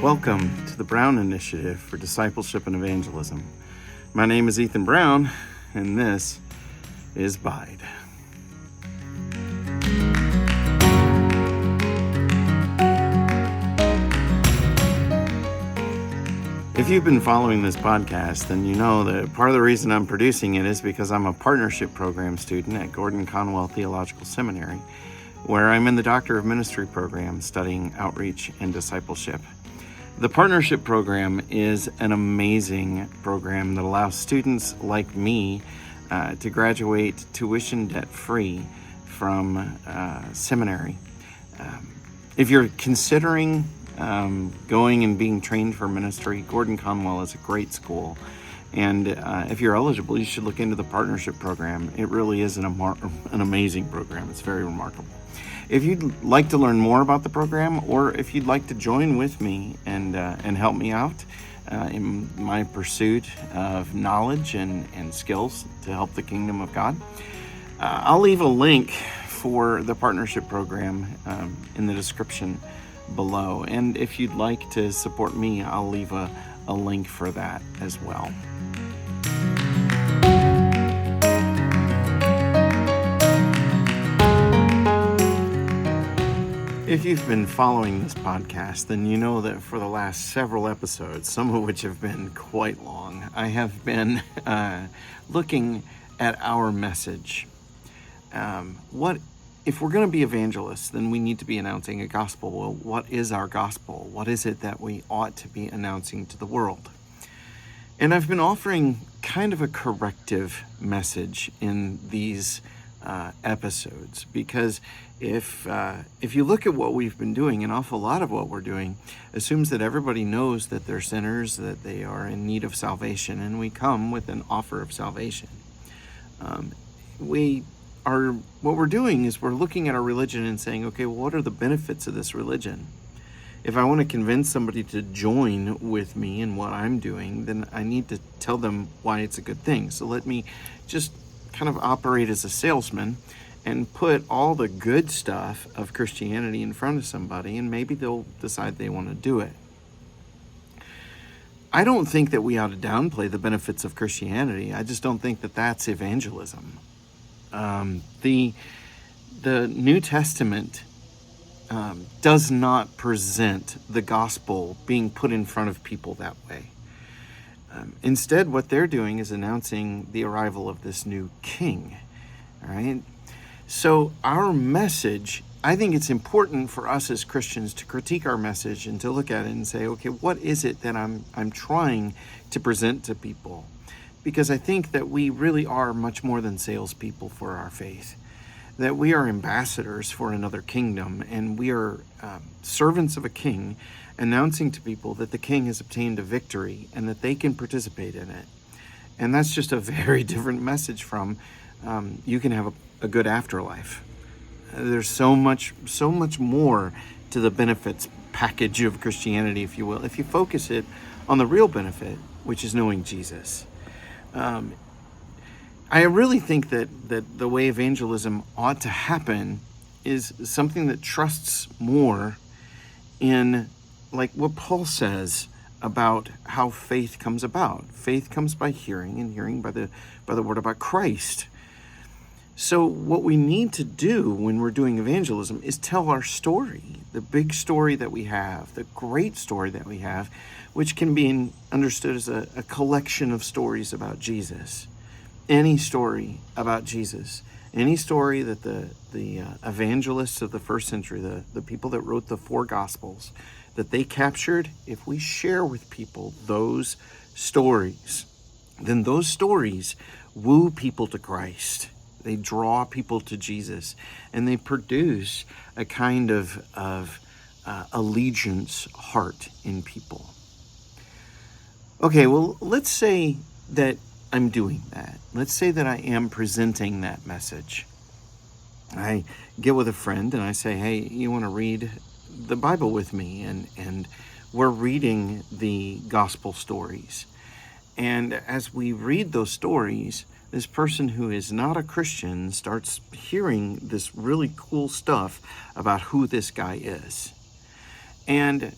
Welcome to the Brown Initiative for Discipleship and Evangelism. My name is Ethan Brown, and this is BIDE. If you've been following this podcast, then you know that part of the reason I'm producing it is because I'm a partnership program student at Gordon-Conwell Theological Seminary, where I'm in the Doctor of Ministry program studying outreach and discipleship. The partnership program is an amazing program that allows students like me to graduate tuition debt-free from seminary. If you're considering going and being trained for ministry, Gordon-Conwell is a great school. And if you're eligible, you should look into the partnership program. It really is an amazing program. It's very remarkable. If you'd like to learn more about the program, or if you'd like to join with me and help me out in my pursuit of knowledge and skills to help the kingdom of God, I'll leave a link for the partnership program in the description below. And if you'd like to support me, I'll leave a link for that as well. If you've been following this podcast, then you know that for the last several episodes, some of which have been quite long, I have been looking at our message. If we're going to be evangelists, then we need to be announcing a gospel. Well, what is our gospel? What is it that we ought to be announcing to the world? And I've been offering kind of a corrective message in these episodes, because if you look at what we've been doing, an awful lot of what we're doing assumes that everybody knows that they're sinners, that they are in need of salvation, and we come with an offer of salvation. What we're doing is we're looking at our religion and saying, okay, well, what are the benefits of this religion? If I want to convince somebody to join with me in what I'm doing, then I need to tell them why it's a good thing. So let me just kind of operate as a salesman and put all the good stuff of Christianity in front of somebody, and maybe they'll decide they want to do it. I don't think that we ought to downplay the benefits of Christianity. I just don't think that that's evangelism. The New Testament does not present the gospel being put in front of people that way. Instead, what they're doing is announcing the arrival of this new king. All right? So our message, I think it's important for us as Christians to critique our message and to look at it and say, okay, what is it that I'm trying to present to people? Because I think that we really are much more than salespeople for our faith, that we are ambassadors for another kingdom, and we are servants of a king, announcing to people that the king has obtained a victory and that they can participate in it. And that's just a very different message from you can have a good afterlife. There's so much more to the benefits package of Christianity, if you will, if you focus it on the real benefit, which is knowing Jesus. I really think that the way evangelism ought to happen is something that trusts more in, like what Paul says about how faith comes about. Faith comes by hearing, and hearing by the word about Christ. So what we need to do when we're doing evangelism is tell our story, the big story that we have, the great story that we have, which can be understood as a collection of stories about Jesus. Any story about Jesus, any story that the evangelists of the first century, the people that wrote the 4 Gospels, that they captured, if we share with people those stories, then those stories woo people to Christ. They draw people to Jesus, and they produce a kind of allegiance heart in people. Okay, well, let's say that I'm doing that. Let's say that I am presenting that message. I get with a friend and I say, hey, you want to read the Bible with me? And we're reading the gospel stories. And as we read those stories, this person who is not a Christian starts hearing this really cool stuff about who this guy is. And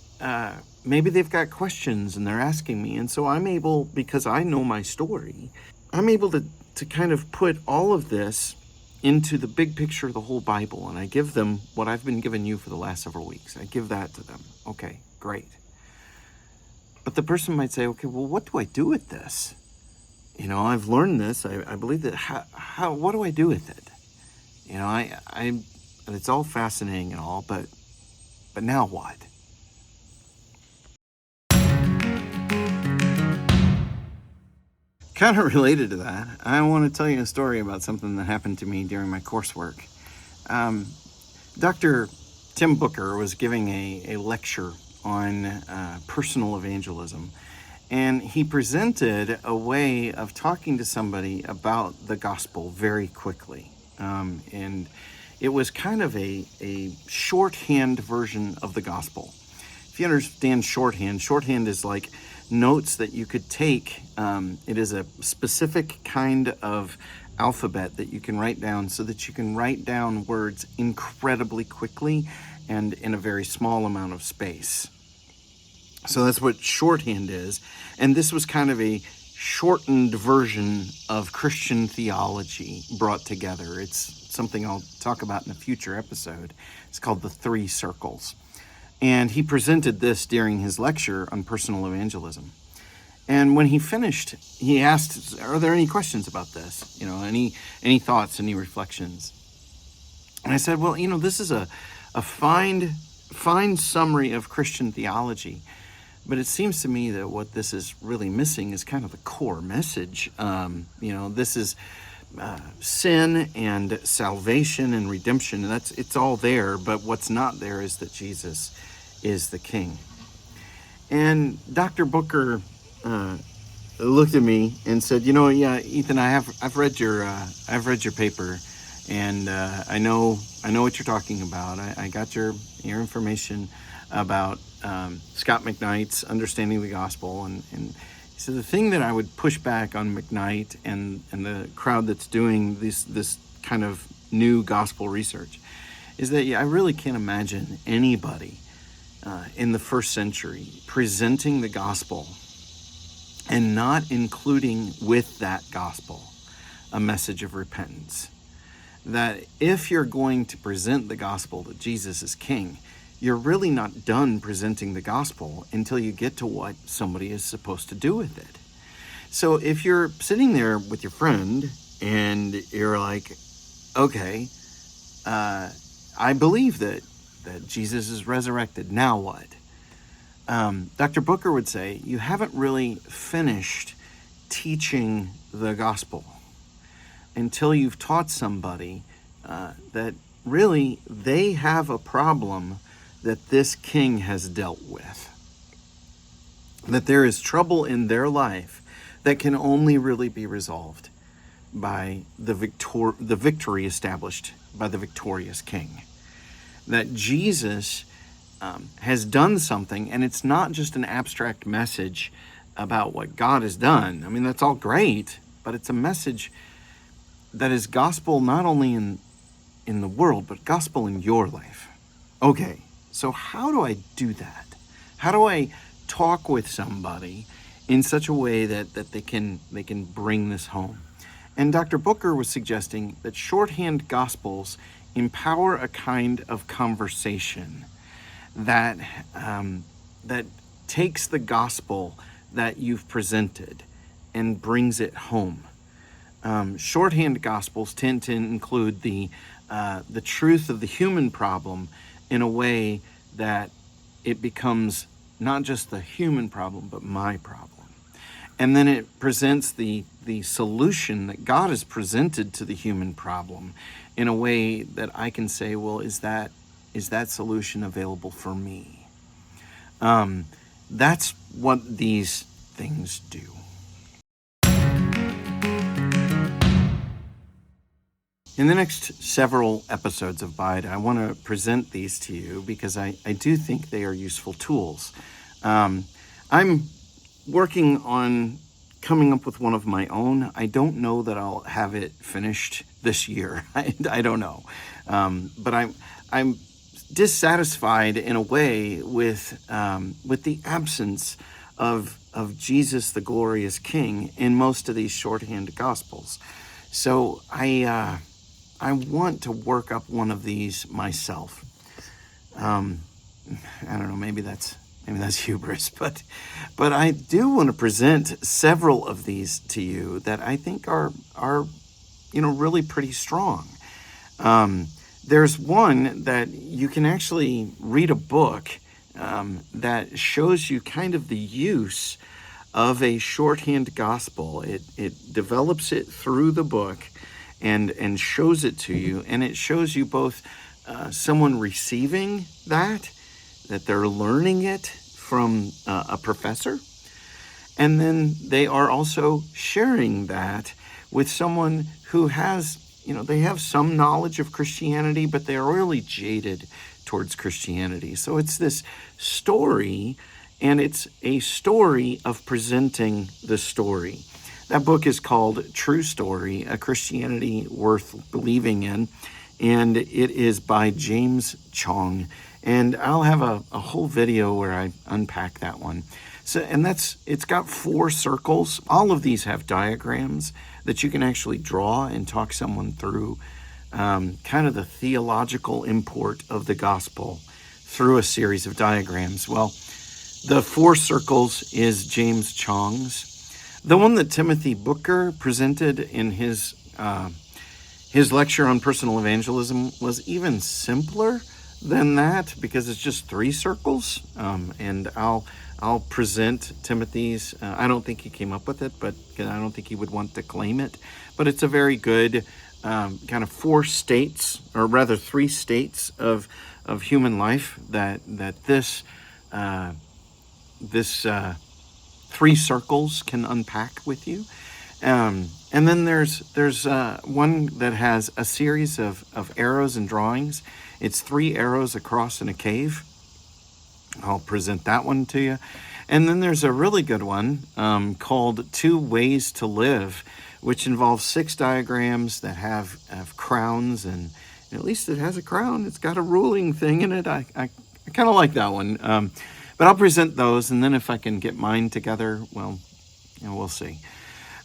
maybe they've got questions and they're asking me. And so I'm able, because I know my story, I'm able to kind of put all of this into the big picture of the whole Bible. And I give them what I've been giving you for the last several weeks. I give that to them. Okay, great. But the person might say, okay, well, what do I do with this? You know, I've learned this. I believe that. What do I do with it? You know, it's all fascinating and all, but now what? Kind of related to that, I want to tell you a story about something that happened to me during my coursework. Dr. Tim Booker was giving a lecture on personal evangelism, and he presented a way of talking to somebody about the gospel very quickly. And it was kind of a shorthand version of the gospel. If you understand shorthand is like notes that you could take. It is a specific kind of alphabet that you can write down so that you can write down words incredibly quickly and in a very small amount of space. So that's what shorthand is. And this was kind of a shortened version of Christian theology brought together. It's something I'll talk about in a future episode. It's called the 3 circles. And he presented this during his lecture on personal evangelism. And when he finished, he asked, are there any questions about this? You know, any thoughts, any reflections? And I said, well, you know, this is a fine summary of Christian theology. But it seems to me that what this is really missing is kind of the core message. You know, this is sin and salvation and redemption. It's all there, but what's not there is that Jesus is the King. And Dr. Booker looked at me and said, you know, yeah, Ethan, I've read your paper, and I know what you're talking about. I got your information about Scott McKnight's Understanding the Gospel, and he said the thing that I would push back on McKnight and the crowd that's doing this kind of new gospel research is that I really can't imagine anybody in the first century presenting the gospel and not including with that gospel a message of repentance. That if you're going to present the gospel that Jesus is King, you're really not done presenting the gospel until you get to what somebody is supposed to do with it. So if you're sitting there with your friend and you're like, okay, I believe that Jesus is resurrected, now what? Dr. Booker would say, you haven't really finished teaching the gospel until you've taught somebody that really they have a problem that this King has dealt with. That there is trouble in their life that can only really be resolved by the victory established by the victorious King. That Jesus has done something, and it's not just an abstract message about what God has done. I mean, that's all great, but it's a message that is gospel not only in the world, but gospel in your life. Okay, so how do I do that? How do I talk with somebody in such a way that they can bring this home? And Dr. Booker was suggesting that shorthand gospels empower a kind of conversation that takes the gospel that you've presented and brings it home. Shorthand gospels tend to include the truth of the human problem in a way that it becomes not just the human problem, but my problem. And then it presents the solution that God has presented to the human problem in a way that I can say, well, is that solution available for me? That's what these things do. In the next several episodes of BIDE, I want to present these to you because I do think they are useful tools. I'm working on coming up with one of my own. I don't know that I'll have it finished this year. I don't know. But I'm dissatisfied in a way with the absence of Jesus, the glorious King, in most of these shorthand gospels. So I want to work up one of these myself. I don't know, maybe that's hubris, but I do want to present several of these to you that I think are really pretty strong. There's one that you can actually read a book that shows you kind of the use of a shorthand gospel. It develops it through the book and shows it to you, and it shows you both someone receiving that they're learning it from a professor, and then they are also sharing that with someone who has, they have some knowledge of Christianity, but they are really jaded towards Christianity. So it's this story, and it's a story of presenting the story. That book is called True Story, A Christianity Worth Believing In, and it is by James Chong. And I'll have a whole video where I unpack that one. So, and it's got 4 circles. All of these have diagrams that you can actually draw and talk someone through kind of the theological import of the gospel through a series of diagrams. Well, the 4 circles is James Chong's. The one that Timothy Booker presented in his lecture on personal evangelism was even simpler than that, because it's just 3 circles. And I'll present Timothy's. I don't think he came up with it, but I don't think he would want to claim it. But it's a very good kind of 4 states, or rather 3 states of human life that this 3 circles can unpack with you. And then there's one that has a series of arrows and drawings. It's 3 arrows across in a cave. I'll present that one to you. And then there's a really good one called 2 Ways to Live, which involves 6 diagrams that have crowns, and at least it has a crown. It's got a ruling thing in it. I kind of like that one. But I'll present those, and then if I can get mine together, well, we'll see.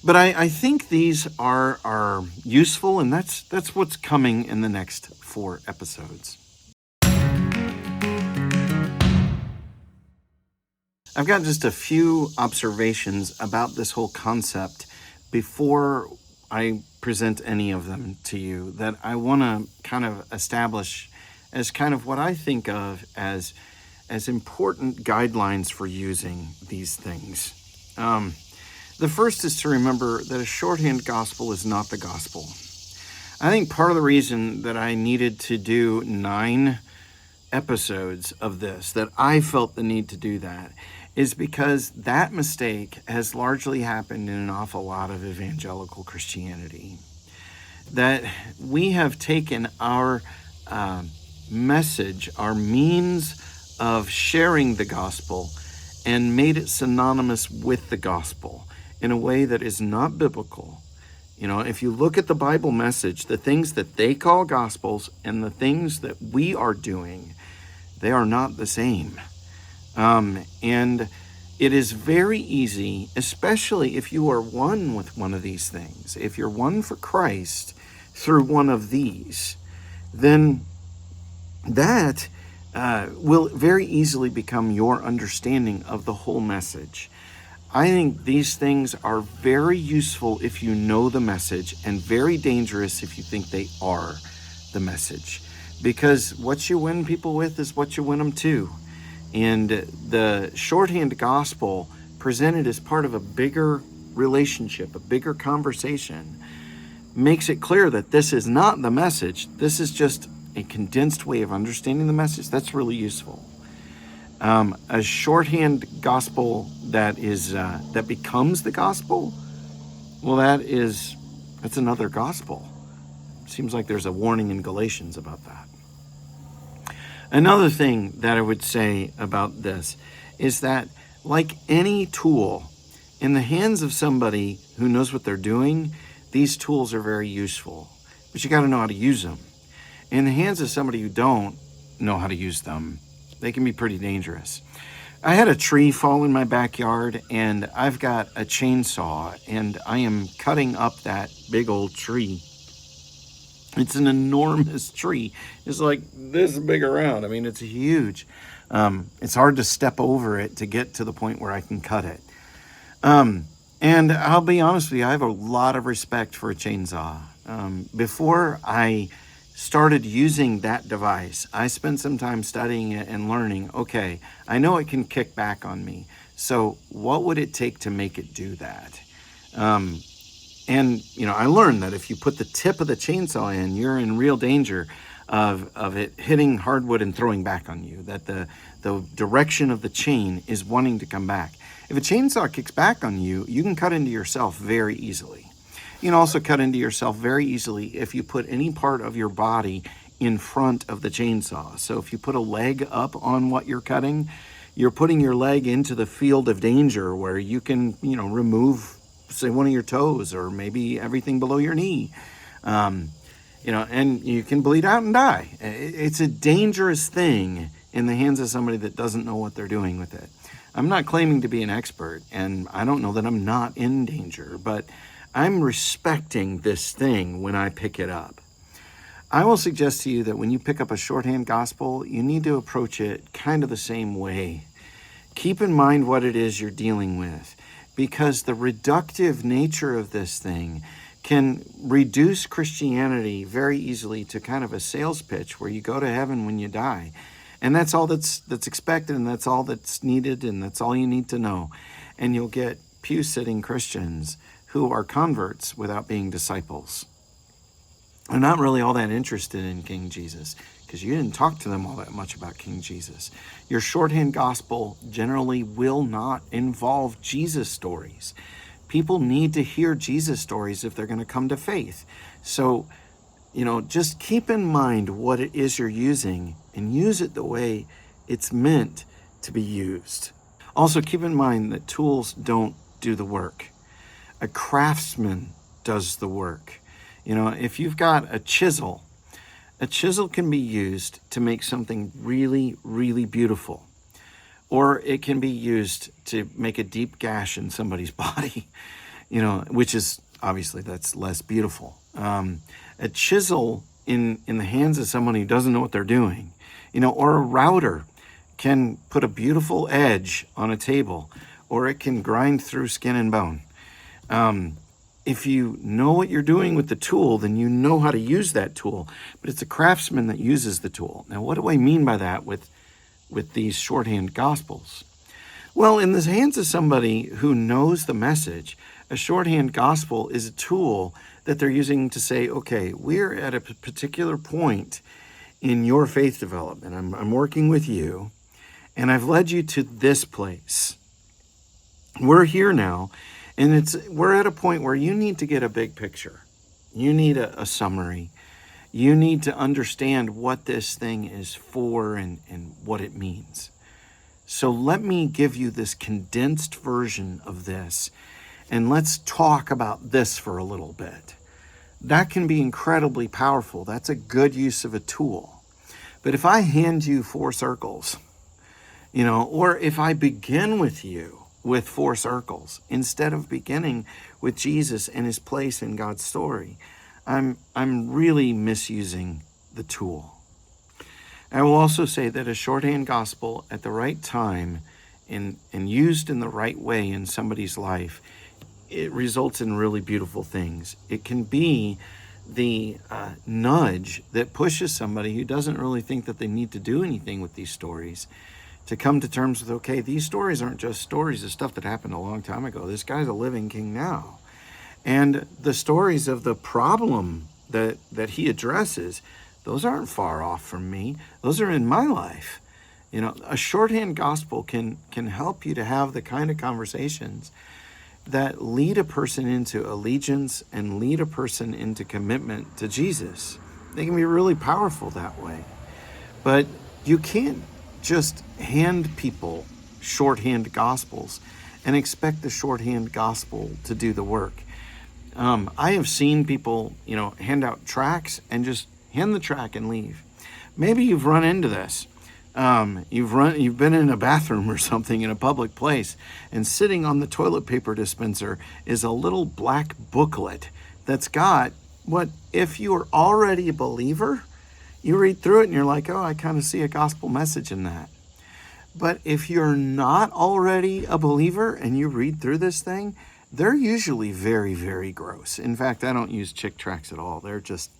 But I think these are useful, and that's what's coming in the next 4 episodes. I've got just a few observations about this whole concept before I present any of them to you that I want to kind of establish as kind of what I think of as important guidelines for using these things. The first is to remember that a shorthand gospel is not the gospel. I think part of the reason that I needed to do 9 episodes of this, that I felt the need to do that, is because that mistake has largely happened in an awful lot of evangelical Christianity. That we have taken our message, our means of sharing the gospel, and made it synonymous with the gospel in a way that is not biblical. If you look at the Bible message, the things that they call gospels and the things that we are doing, they are not the same. And it is very easy, especially if you are one with one of these things, if you're one for Christ through one of these, then that will very easily become your understanding of the whole message. I think these things are very useful if you know the message, and very dangerous if you think they are the message. Because what you win people with is what you win them to. And the shorthand gospel presented as part of a bigger relationship, a bigger conversation, makes it clear that this is not the message. This is just a condensed way of understanding the message. That's really useful. A shorthand gospel that is that becomes the gospel, well, that's another gospel. Seems like there's a warning in Galatians about that. Another thing that I would say about this is that, like any tool, in the hands of somebody who knows what they're doing, these tools are very useful. But you got to know how to use them. In the hands of somebody who don't, know how to use them, they can be pretty dangerous. I had a tree fall in my backyard, and I've got a chainsaw, and I am cutting up that big old tree. It's an enormous tree. It's like this big around. I mean, it's huge. It's hard to step over it to get to the point where I can cut it. And I'll be honest with you, I have a lot of respect for a chainsaw. Before I started using that device, I spent some time studying it and learning, okay, I know it can kick back on me. So what would it take to make it do that? And, I learned that if you put the tip of the chainsaw in, you're in real danger of it hitting hardwood and throwing back on you, that the direction of the chain is wanting to come back. If a chainsaw kicks back on you, you can cut into yourself very easily. You can also cut into yourself very easily if you put any part of your body in front of the chainsaw. So if you put a leg up on what you're cutting, you're putting your leg into the field of danger where you can, remove, say, one of your toes or maybe everything below your knee. And you can bleed out and die. It's a dangerous thing in the hands of somebody that doesn't know what they're doing with it. I'm not claiming to be an expert, and I don't know that I'm not in danger, but I'm respecting this thing when I pick it up. I will suggest to you that when you pick up a shorthand gospel, you need to approach it kind of the same way. Keep in mind what it is you're dealing with, because the reductive nature of this thing can reduce Christianity very easily to kind of a sales pitch where you go to heaven when you die. And that's all that's expected, and that's all that's needed, and that's all you need to know. And you'll get pew-sitting Christians who are converts without being disciples. They're not really all that interested in King Jesus because you didn't talk to them all that much about King Jesus. Your shorthand gospel generally will not involve Jesus stories. People need to hear Jesus stories if they're going to come to faith. So, just keep in mind what it is you're using and use it the way it's meant to be used. Also, keep in mind that tools don't do the work. A craftsman does the work. If you've got a chisel can be used to make something really, really beautiful. Or it can be used to make a deep gash in somebody's body, which is obviously that's less beautiful. A chisel in the hands of someone who doesn't know what they're doing, or a router can put a beautiful edge on a table, or it can grind through skin and bone. If you know what you're doing with the tool, then you know how to use that tool, but it's a craftsman that uses the tool. Now, what do I mean by that with these shorthand gospels? Well, in the hands of somebody who knows the message, a shorthand gospel is a tool that they're using to say, okay, we're at a particular point in your faith development. I'm working with you, and I've led you to this place. We're here now, and we're at a point where you need to get a big picture. You need a summary. You need to understand what this thing is for and what it means. So let me give you this condensed version of this, and let's talk about this for a little bit. That can be incredibly powerful. That's a good use of a tool. But if I hand you 4 circles, or if I begin with you with 4 circles, instead of beginning with Jesus and his place in God's story, I'm really misusing the tool. I will also say that a shorthand gospel at the right time and used in the right way in somebody's life, it results in really beautiful things. It can be the nudge that pushes somebody who doesn't really think that they need to do anything with these stories to come to terms with, okay, these stories aren't just stories of stuff that happened a long time ago. This guy's a living king now. And the stories of the problem that he addresses, those aren't far off from me. Those are in my life. A shorthand gospel can help you to have the kind of conversations that lead a person into allegiance and lead a person into commitment to Jesus. They can be really powerful that way. But you can't just hand people shorthand gospels and expect the shorthand gospel to do the work. I have seen people, hand out tracts and just hand the tract and leave. Maybe you've run into this. You've been in a bathroom or something in a public place, and sitting on the toilet paper dispenser is a little black booklet that's got what, if you are already a believer, you read through it and you're like, oh, I kind of see a gospel message in that. But if you're not already a believer and you read through this thing, they're usually very, very gross. In fact, I don't use chick tracts at all. They're just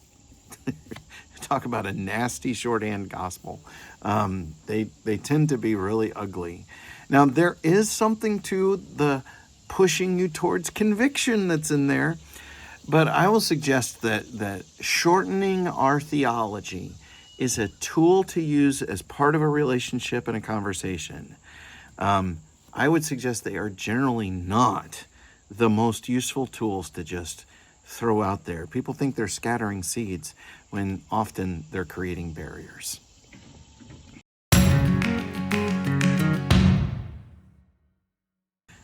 talk about a nasty shorthand gospel. They tend to be really ugly. Now, there is something to the pushing you towards conviction that's in there, but I will suggest that shortening our theology is a tool to use as part of a relationship and a conversation. I would suggest they are generally not the most useful tools to just throw out there. People think they're scattering seeds when often they're creating barriers.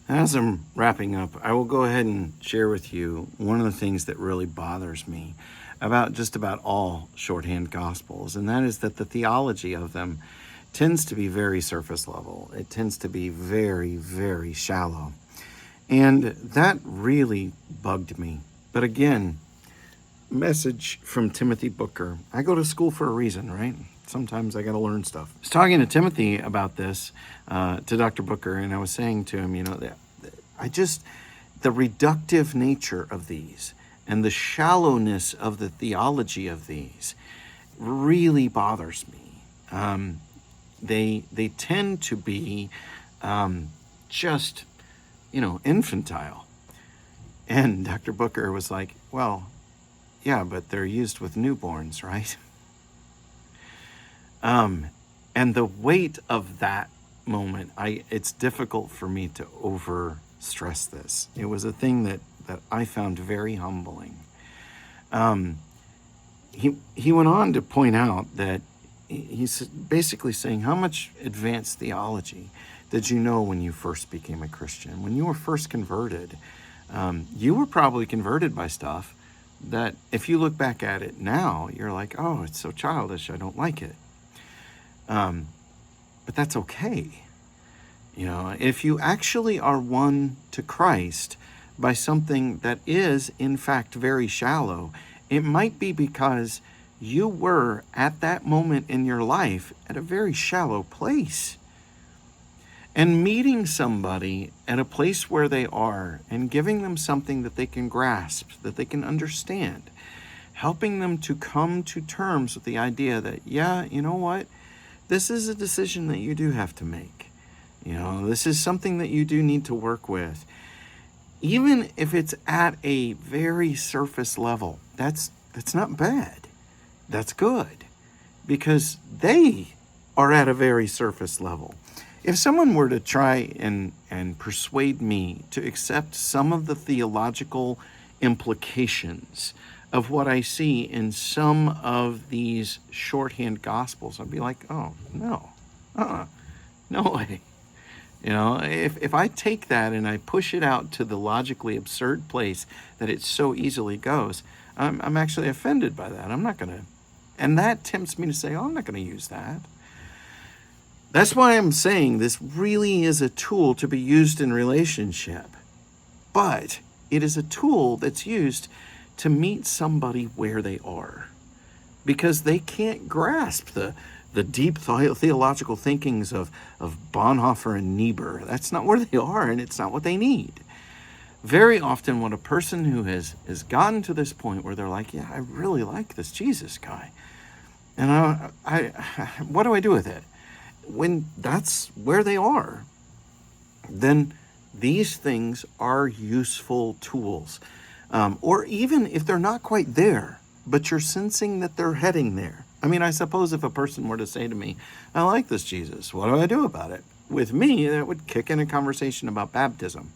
As I'm wrapping up, I will go ahead and share with you one of the things that really bothers me about just about all shorthand gospels, and that is that the theology of them tends to be very surface level. It tends to be very, very shallow. And that really bugged me. But again, message from Timothy Booker. I go to school for a reason, right? Sometimes I got to learn stuff. I was talking to Timothy about this, to Dr. Booker, and I was saying to him, that the reductive nature of these and the shallowness of the theology of these really bothers me. They tend to be just, infantile. And Dr. Booker was like, well, yeah, but they're used with newborns, right? And the weight of that moment, it's difficult for me to over stress this. It was a thing that I found very humbling. He went on to point out that he's basically saying, how much advanced theology did you know when you first became a Christian? When you were first converted, you were probably converted by stuff that if you look back at it now, you're like, oh, it's so childish, I don't like it. But that's okay. If you actually are won to Christ by something that is, in fact, very shallow, it might be because you were, at that moment in your life, at a very shallow place. And meeting somebody at a place where they are and giving them something that they can grasp, that they can understand, helping them to come to terms with the idea that, yeah, you know what? This is a decision that you do have to make. This is something that you do need to work with. Even if it's at a very surface level, that's not bad. That's good. Because they are at a very surface level. If someone were to try and persuade me to accept some of the theological implications of what I see in some of these shorthand gospels, I'd be like, oh, no, no way. If I take that and I push it out to the logically absurd place that it so easily goes, I'm actually offended by that. I'm not going to, and that tempts me to say, oh, I'm not going to use that. That's why I'm saying this really is a tool to be used in relationship, but it is a tool that's used to meet somebody where they are, because they can't grasp the deep theological thinkings of Bonhoeffer and Niebuhr. That's not where they are, and it's not what they need. Very often when a person who has gotten to this point where they're like, yeah, I really like this Jesus guy, and I what do I do with it? When that's where they are, then these things are useful tools. Or even if they're not quite there, but you're sensing that they're heading there. I mean, I suppose if a person were to say to me, I like this Jesus, what do I do about it? With me, that would kick in a conversation about baptism.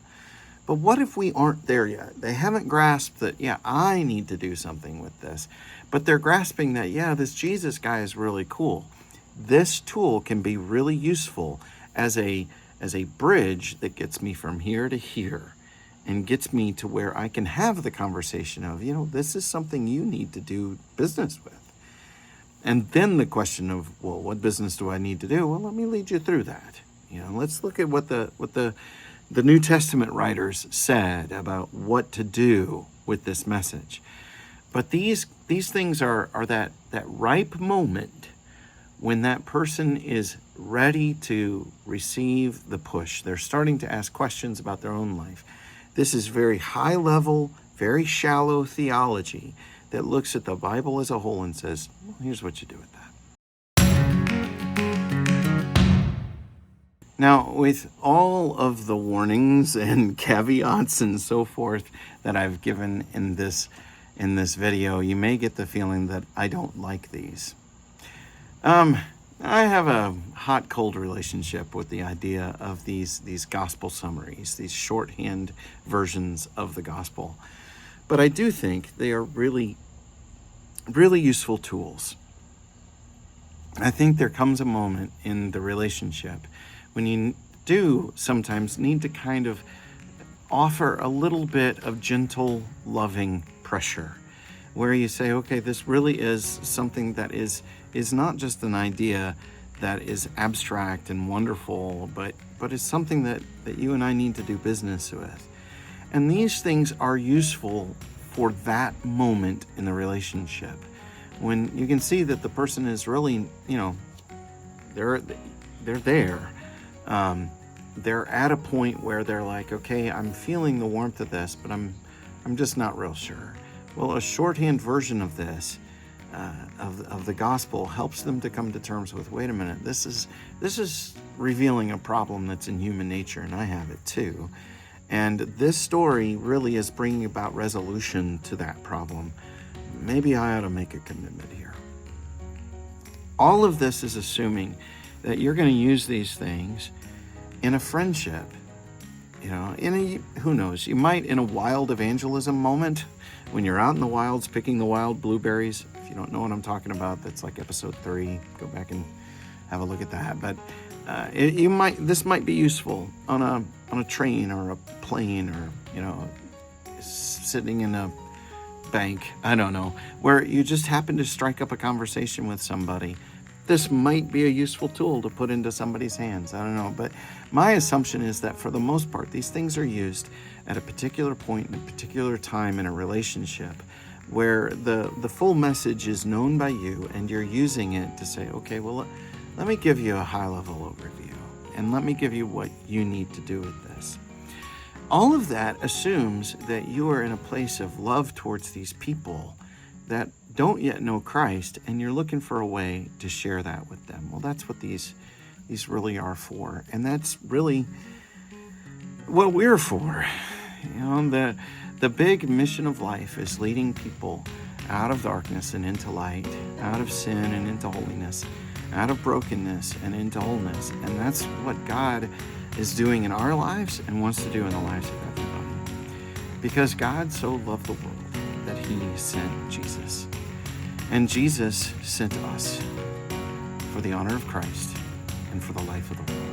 But what if we aren't there yet? They haven't grasped that, yeah, I need to do something with this. But they're grasping that, yeah, this Jesus guy is really cool. This tool can be really useful as a bridge that gets me from here to here and gets me to where I can have the conversation of, this is something you need to do business with. And then the question of, well, what business do I need to do? Well, let me lead you through that. Let's look at what the New Testament writers said about what to do with this message. But these things are that ripe moment when that person is ready to receive the push. They're starting to ask questions about their own life. This is very high level, very shallow theology that looks at the Bible as a whole and says, well, here's what you do with that. Now, with all of the warnings and caveats and so forth that I've given in this video, you may get the feeling that I don't like these. I have a hot-cold relationship with the idea of these gospel summaries, these shorthand versions of the gospel. But I do think they are really, really useful tools. I think there comes a moment in the relationship when you do sometimes need to kind of offer a little bit of gentle, loving pressure, where you say, okay, this really is something that is not just an idea that is abstract and wonderful, but is something that you and I need to do business with. And these things are useful for that moment in the relationship, when you can see that the person is really, they're there. They're at a point where they're like, okay, I'm feeling the warmth of this, but I'm just not real sure. Well, a shorthand version of this, of the gospel, helps them to come to terms with, wait a minute, this is revealing a problem that's in human nature, and I have it too. And this story really is bringing about resolution to that problem. Maybe I ought to make a commitment here. All of this is assuming that you're going to use these things in a friendship. Who knows, you might in a wild evangelism moment, when you're out in the wilds picking the wild blueberries. If you don't know what I'm talking about, that's like episode 3. Go back and have a look at that. But this might be useful on a train or a plane, or sitting in a bank, I don't know, where you just happen to strike up a conversation with somebody. This might be a useful tool to put into somebody's hands. I don't know. But my assumption is that for the most part, these things are used at a particular point in a particular time in a relationship where the full message is known by you, and you're using it to say, okay, well, let me give you a high-level overview, and let me give you what you need to do with this. All of that assumes that you are in a place of love towards these people that don't yet know Christ, and you're looking for a way to share that with them. Well, that's what these really are for, and that's really what we're for. The big mission of life is leading people out of darkness and into light, out of sin and into holiness, out of brokenness and into wholeness. And that's what God is doing in our lives and wants to do in the lives of everybody. Because God so loved the world that he sent Jesus. And Jesus sent us for the honor of Christ and for the life of the world.